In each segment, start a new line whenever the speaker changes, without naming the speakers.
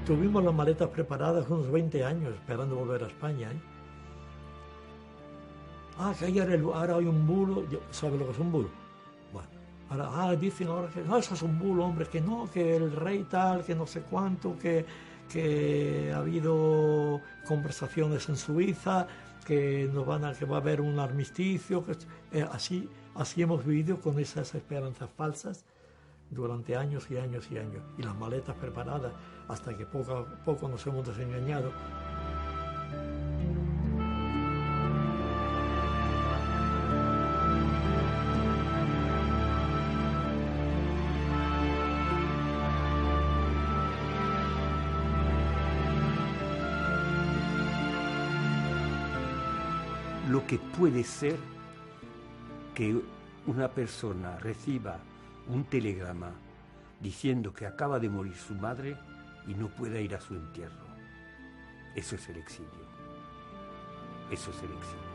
Tuvimos las maletas preparadas unos 20 años esperando volver a España, ¿eh? Que ahora hay un bulo. ¿Sabe lo que es un bulo? Bueno, ahora dicen ahora que no, eso es un bulo, hombre, que no, que el rey tal, que no sé cuánto, que ha habido conversaciones en Suiza, que va a haber un armisticio, así hemos vivido con esas esperanzas falsas durante años y años y años, y las maletas preparadas hasta que poco a poco nos hemos desengañado.
Lo que puede ser que una persona reciba un telegrama diciendo que acaba de morir su madre y no pueda ir a su entierro. Eso es el exilio. Eso es el exilio.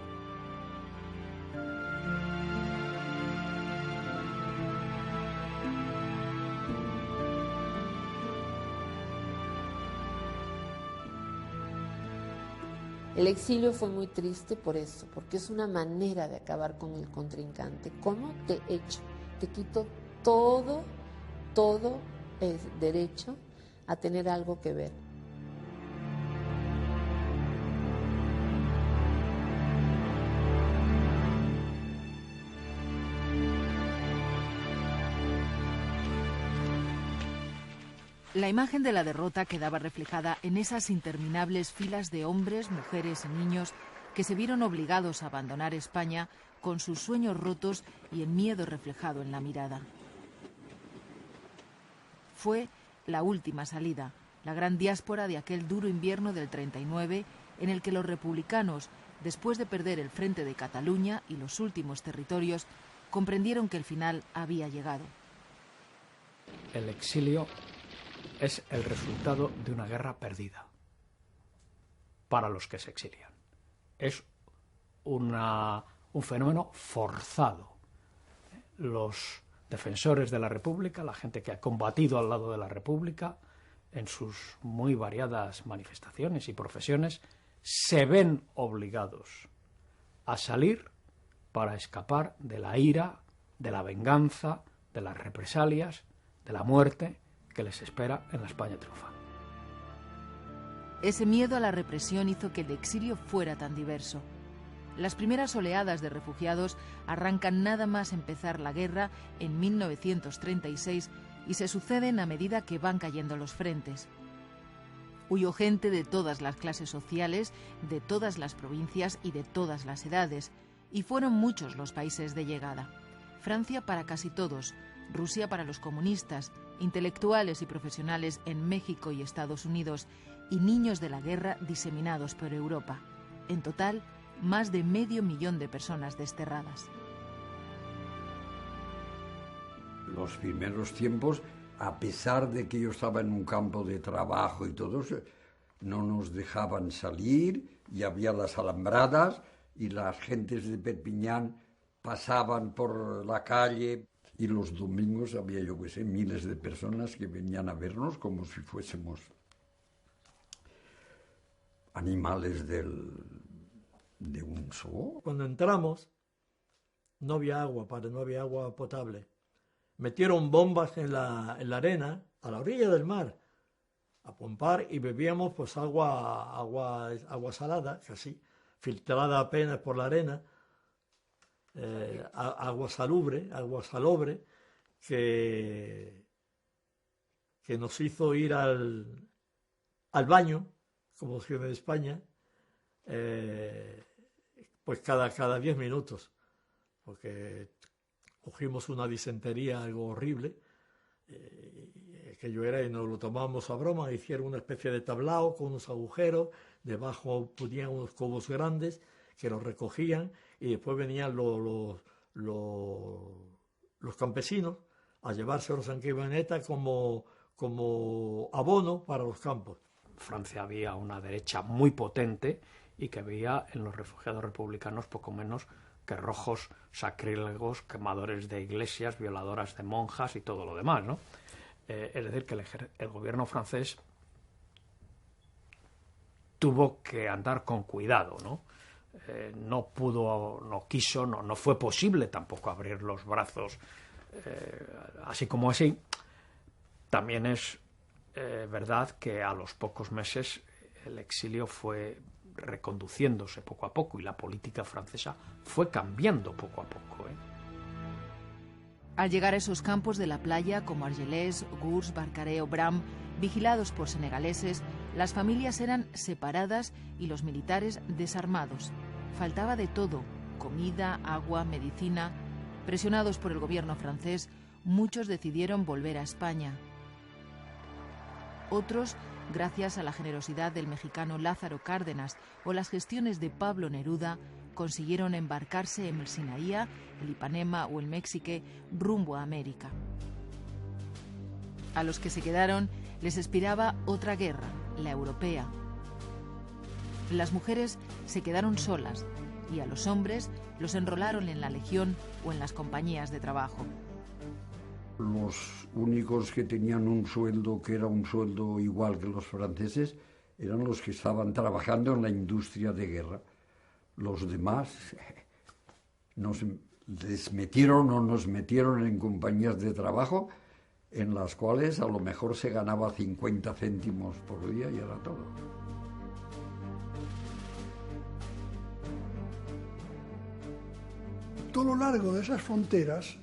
El exilio fue muy triste por eso, porque es una manera de acabar con el contrincante. ¿Cómo? Te echo, te quito todo el derecho a tener algo que ver.
La imagen de la derrota quedaba reflejada en esas interminables filas de hombres, mujeres y niños que se vieron obligados a abandonar España con sus sueños rotos y el miedo reflejado en la mirada. Fue la última salida, la gran diáspora de aquel duro invierno del 39, en el que los republicanos, después de perder el frente de Cataluña y los últimos territorios, comprendieron que el final había llegado.
El exilio es el resultado de una guerra perdida para los que se exilian. Es un fenómeno forzado. Los defensores de la República, la gente que ha combatido al lado de la República, en sus muy variadas manifestaciones y profesiones, se ven obligados a salir para escapar de la ira, de la venganza, de las represalias, de la muerte que les espera en la España triunfal.
Ese miedo a la represión hizo que el exilio fuera tan diverso. Las primeras oleadas de refugiados arrancan nada más empezar la guerra en 1936 y se suceden a medida que van cayendo los frentes. Huyó gente de todas las clases sociales, de todas las provincias y de todas las edades, y fueron muchos los países de llegada. Francia para casi todos, Rusia para los comunistas, intelectuales y profesionales en México y Estados Unidos, y niños de la guerra diseminados por Europa. En total, más de 500.000 de personas desterradas.
Los primeros tiempos, a pesar de que yo estaba en un campo de trabajo y todo eso, no nos dejaban salir y había las alambradas y las gentes de Perpiñán pasaban por la calle. Y los domingos había, yo qué sé, miles de personas que venían a vernos como si fuésemos animales de un zoo.
Cuando entramos, no había agua potable. Metieron bombas en la arena, a la orilla del mar, a pompar, y bebíamos pues agua salada, casi, filtrada apenas por la arena. Agua salobre, que nos hizo ir al baño, como se dice en España, pues cada 10 minutos, porque cogimos una disentería algo horrible, que yo era y nos lo tomábamos a broma. Hicieron una especie de tablao con unos agujeros, debajo ponían unos cubos grandes que los recogían, y después venían los campesinos a llevárselos en camioneta como abono para los campos.
En Francia había una derecha muy potente y que veía en los refugiados republicanos poco menos que rojos sacrílegos, quemadores de iglesias, violadoras de monjas y todo lo demás, ¿no? Es decir, que el gobierno francés tuvo que andar con cuidado, ¿no? No pudo, no quiso, no fue posible tampoco abrir los brazos así como así. También es verdad que a los pocos meses el exilio fue reconduciéndose poco a poco y la política francesa fue cambiando poco a poco.
Al llegar a esos campos de la playa como Argelès, Gurs, Barcarès o Bram, vigilados por senegaleses, las familias eran separadas y los militares desarmados. Faltaba de todo: comida, agua, medicina. Presionados por el gobierno francés, muchos decidieron volver a España. Otros, gracias a la generosidad del mexicano Lázaro Cárdenas o las gestiones de Pablo Neruda, consiguieron embarcarse en el Sinaía, el Ipanema o el México rumbo a América. A los que se quedaron les esperaba otra guerra, la europea. Las mujeres se quedaron solas y a los hombres los enrolaron en la legión o en las compañías de trabajo.
Los únicos que tenían un sueldo que era un sueldo igual que los franceses eran los que estaban trabajando en la industria de guerra. Los demás nos metieron en compañías de trabajo en las cuales a lo mejor se ganaba 50 céntimos por día y era todo.
Todo lo largo de esas fronteras,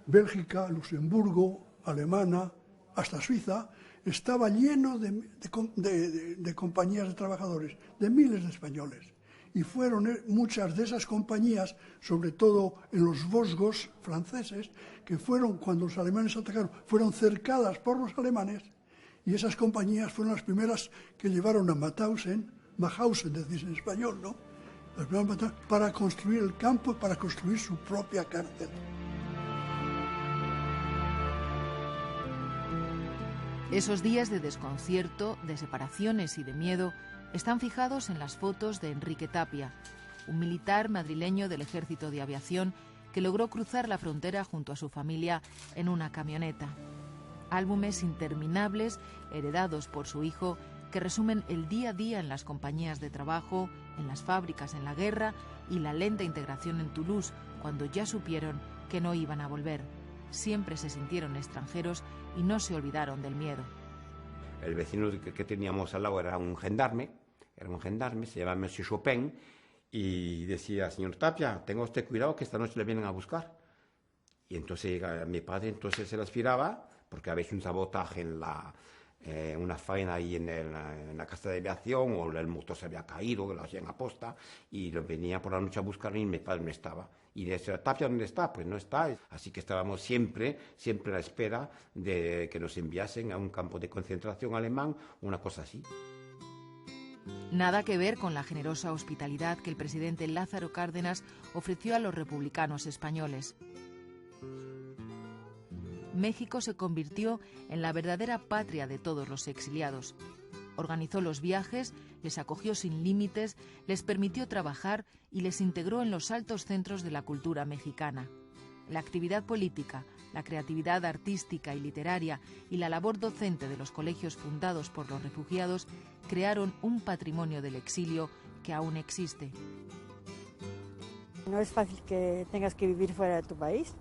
Bélgica, Luxemburgo, Alemania, hasta Suiza, estaba lleno de compañías de trabajadores, de miles de españoles. Y fueron muchas de esas compañías, sobre todo en los Vosgos franceses, que fueron, cuando los alemanes atacaron, fueron cercadas por los alemanes, y esas compañías fueron las primeras que llevaron a Mauthausen, decís en español, ¿no? Las primeras para construir el campo, para construir su propia cárcel.
Esos días de desconcierto, de separaciones y de miedo están fijados en las fotos de Enrique Tapia, un militar madrileño del Ejército de Aviación que logró cruzar la frontera junto a su familia en una camioneta. Álbumes interminables heredados por su hijo que resumen el día a día en las compañías de trabajo, en las fábricas en la guerra y la lenta integración en Toulouse cuando ya supieron que no iban a volver. Siempre se sintieron extranjeros y no se olvidaron del miedo.
El vecino que teníamos al lado era un gendarme, se llamaba Monsieur Chopin, y decía: señor Tapia, tenga usted cuidado que esta noche le vienen a buscar. Y entonces mi padre entonces se las firaba, porque había un sabotaje en una faena ahí en la casa de aviación, o el motor se había caído, que lo hacían aposta, y lo venía por la noche a buscar y mi padre no estaba. Y decía: Tapia, ¿dónde está? Pues no está. Así que estábamos siempre a la espera de que nos enviasen a un campo de concentración alemán, una cosa así.
Nada que ver con la generosa hospitalidad que el presidente Lázaro Cárdenas ofreció a los republicanos españoles. México se convirtió en la verdadera patria de todos los exiliados. Organizó los viajes, les acogió sin límites, les permitió trabajar y les integró en los altos centros de la cultura mexicana. La actividad política, la creatividad artística y literaria y la labor docente de los colegios fundados por los refugiados crearon un patrimonio del exilio que aún existe.
No es fácil que tengas que vivir fuera de tu país,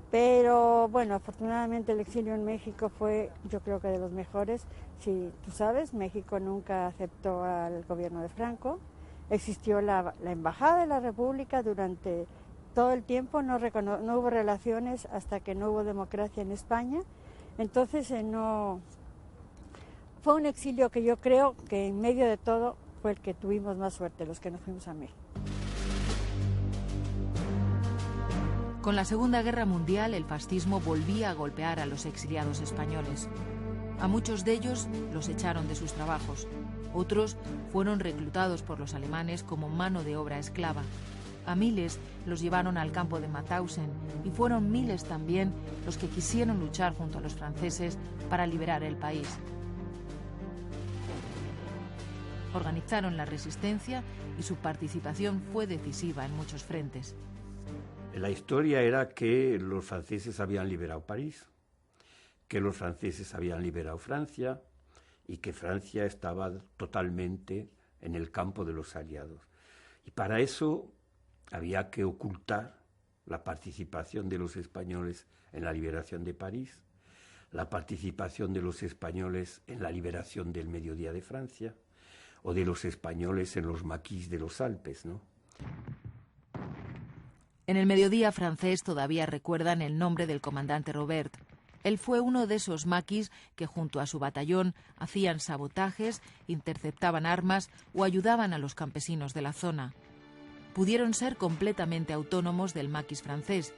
pero bueno, afortunadamente el exilio en México fue, yo creo que de los mejores. Si tú sabes, México nunca aceptó al gobierno de Franco. Existió la Embajada de la República durante todo el tiempo, no hubo relaciones hasta que no hubo democracia en España. Entonces fue un exilio que yo creo que en medio de todo fue el que tuvimos más suerte, los que nos fuimos a México.
Con la Segunda Guerra Mundial, el fascismo volvía a golpear a los exiliados españoles. A muchos de ellos los echaron de sus trabajos. Otros fueron reclutados por los alemanes como mano de obra esclava. A miles los llevaron al campo de Mauthausen y fueron miles también los que quisieron luchar junto a los franceses para liberar el país. Organizaron la resistencia y su participación fue decisiva en muchos frentes.
La historia era que los franceses habían liberado París, que los franceses habían liberado Francia y que Francia estaba totalmente en el campo de los aliados. Y para eso había que ocultar la participación de los españoles en la liberación de París, la participación de los españoles en la liberación del mediodía de Francia, o de los españoles en los maquis de los Alpes, ¿no?
En el mediodía francés todavía recuerdan el nombre del comandante Robert. Él fue uno de esos maquis que junto a su batallón hacían sabotajes, interceptaban armas o ayudaban a los campesinos de la zona. Pudieron ser completamente autónomos del maquis francés,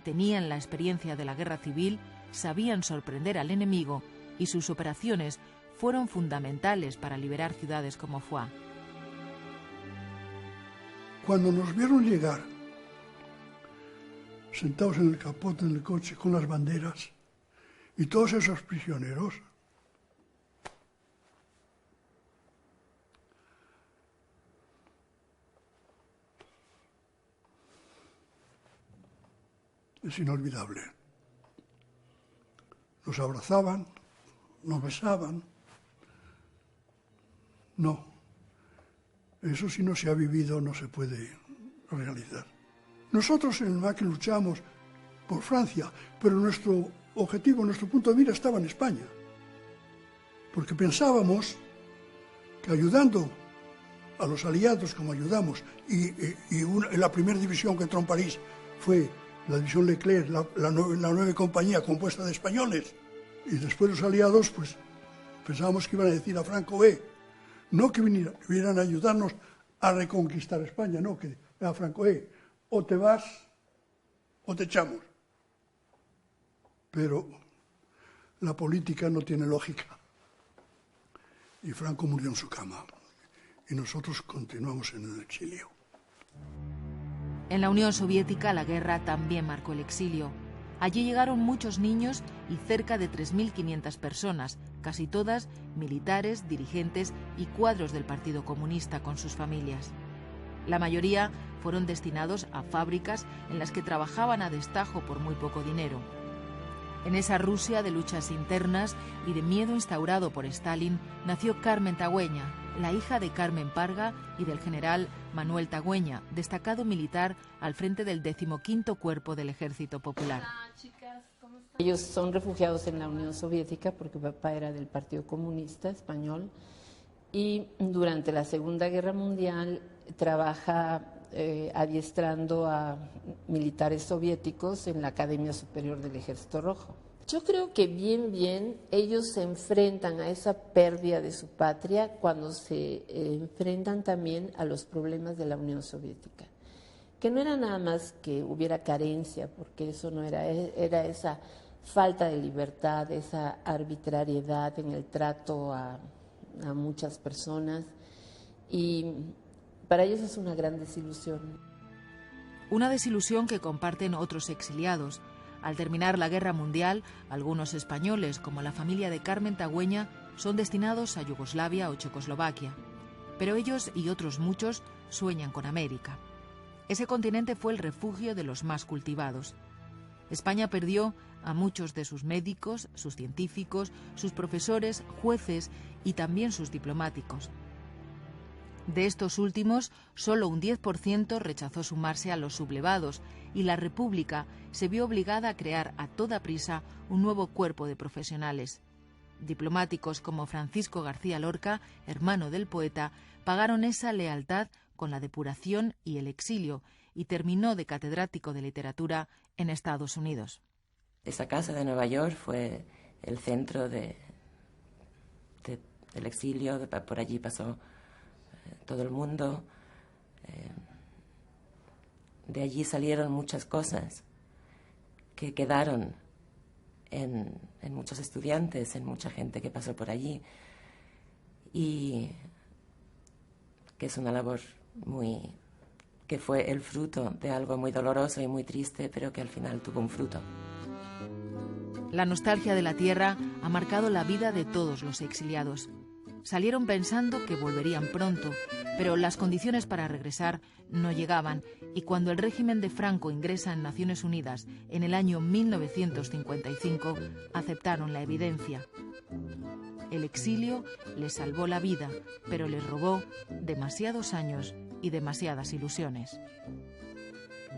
tenían la experiencia de la guerra civil, sabían sorprender al enemigo y sus operaciones fueron fundamentales para liberar ciudades como Foix.
Cuando nos vieron llegar, sentados en el capote del coche con las banderas, y todos esos prisioneros, es inolvidable. Nos abrazaban, nos besaban. No, eso si no se ha vivido no se puede realizar. Nosotros en el MAC luchamos por Francia, pero nuestro objetivo, nuestro punto de mira estaba en España, porque pensábamos que ayudando a los aliados como ayudamos, y la primera división que entró en París fue la división Leclerc, la 9 compañía compuesta de españoles, y después los aliados, pues pensábamos que iban a decir a Franco, no que vinieran a ayudarnos a reconquistar España, no, que a Franco, o te vas o te echamos. Pero la política no tiene lógica. Y Franco murió en su cama. Y nosotros continuamos en el exilio.
En la Unión Soviética la guerra también marcó el exilio. Allí llegaron muchos niños y cerca de 3.500 personas, casi todas militares, dirigentes y cuadros del Partido Comunista con sus familias. La mayoría fueron destinados a fábricas en las que trabajaban a destajo por muy poco dinero. En esa Rusia de luchas internas y de miedo instaurado por Stalin nació Carmen Tagüeña, la hija de Carmen Parga y del general Manuel Tagüeña, destacado militar al frente del 15º Cuerpo del Ejército Popular.
Ellos son refugiados en la Unión Soviética porque papá era del Partido Comunista Español y durante la Segunda Guerra Mundial trabaja adiestrando a militares soviéticos en la Academia Superior del Ejército Rojo. Yo creo que bien ellos se enfrentan a esa pérdida de su patria cuando se enfrentan también a los problemas de la Unión Soviética, que no era nada más que hubiera carencia, porque eso no era esa falta de libertad, esa arbitrariedad en el trato a muchas personas, y para ellos es una gran desilusión.
Una desilusión que comparten otros exiliados. Al terminar la Guerra Mundial, algunos españoles, como la familia de Carmen Tagüeña, son destinados a Yugoslavia o Checoslovaquia. Pero ellos y otros muchos sueñan con América. Ese continente fue el refugio de los más cultivados. España perdió a muchos de sus médicos, sus científicos, sus profesores, jueces y también sus diplomáticos. De estos últimos, solo un 10% rechazó sumarse a los sublevados y la República se vio obligada a crear a toda prisa un nuevo cuerpo de profesionales. Diplomáticos como Francisco García Lorca, hermano del poeta, pagaron esa lealtad con la depuración y el exilio y terminó de catedrático de literatura en Estados Unidos.
Esa casa de Nueva York fue el centro del exilio, por allí pasó todo el mundo. De allí salieron muchas cosas que quedaron en muchos estudiantes, en mucha gente que pasó por allí, y que es una labor que fue el fruto de algo muy doloroso y muy triste, pero que al final tuvo un fruto.
La nostalgia de la tierra ha marcado la vida de todos los exiliados. Salieron pensando que volverían pronto, pero las condiciones para regresar no llegaban y cuando el régimen de Franco ingresa en Naciones Unidas en el año 1955, aceptaron la evidencia. El exilio les salvó la vida, pero les robó demasiados años y demasiadas ilusiones.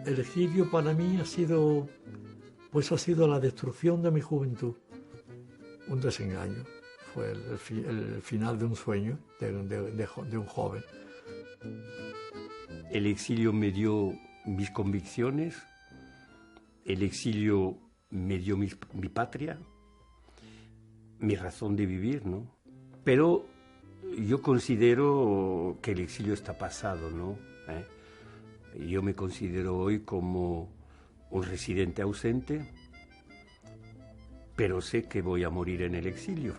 El exilio para mí ha sido la destrucción de mi juventud, un desengaño. Fue el final de un sueño de un joven.
El exilio me dio mis convicciones, el exilio me dio mi patria, mi razón de vivir, ¿no? Pero yo considero que el exilio está pasado, ¿no? Yo me considero hoy como un residente ausente, pero sé que voy a morir en el exilio.